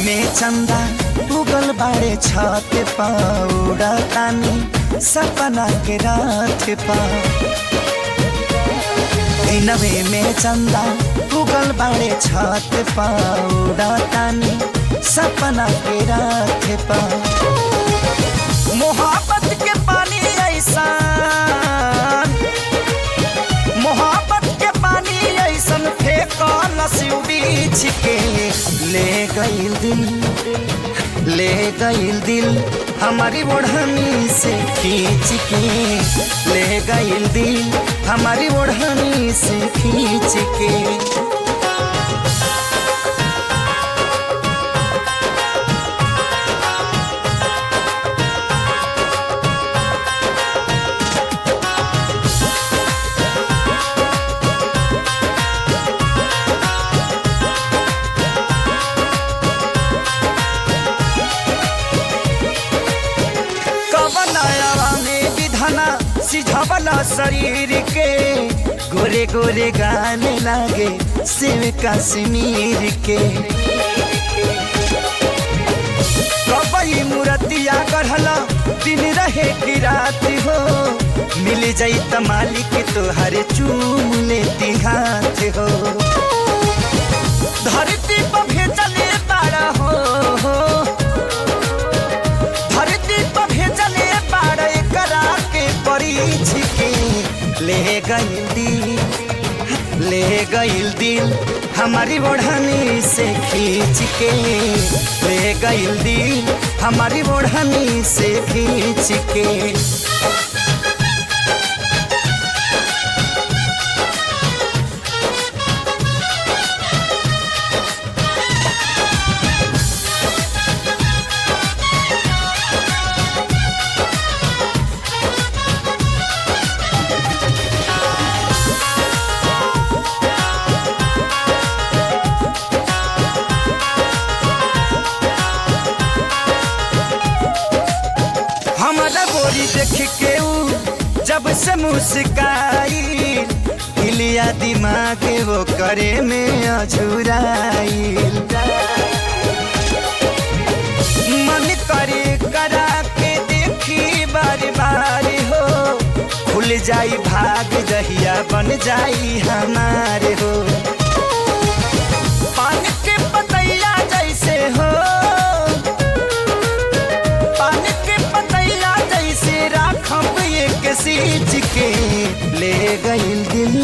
में चंदा उगल बाड़े छत पौड़ा तानी सपना के रात पा। दिनवे में चंदा उगल बाड़े छत पौड़ा तानी सपना के रात पा। मोहब्बत के पानी ऐसा, मोहब्बत के पानी ऐसन फेंकल सिउ बीछ के ले गइल दिल, ले गइल दिल हमारी ओढ़नी से खींच के, ले गइल दिल हमारी ओढ़नी से खींच के। सिझवला शरीर के गोरे गोरे गाने लागे शिव कश्मीर के। कबई मूर्तिया गढ़ला दिन रहे की रात हो, मिल जाई त मालिक तोहरे चूम लेती हाथ हो। धरती पर भेजले बाड़ा हो, धरती पर भेजले बाड़ा एकरा के परीछ के ले गइल दिल, ले गइल दिल हमारी ओढ़नी से खींच के, ले गइल दिल हमारी ओढ़नी से खींच के। हमारा गोरी देख के ऊ जब से मुस्काई, हिलिया दिमाग वो करे में अझुराई। मन करे करा के देखी बार बार हो, खुल जाई भाग दहिया बन जाई हमारे हो। पानी के पतैया जैसे हो, सींच के ले गइल दिल,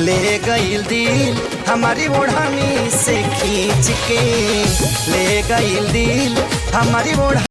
ले गइल दिल हमारी ओढ़नी से खींच के, ले गइल दिल हमारी ओढ़नी।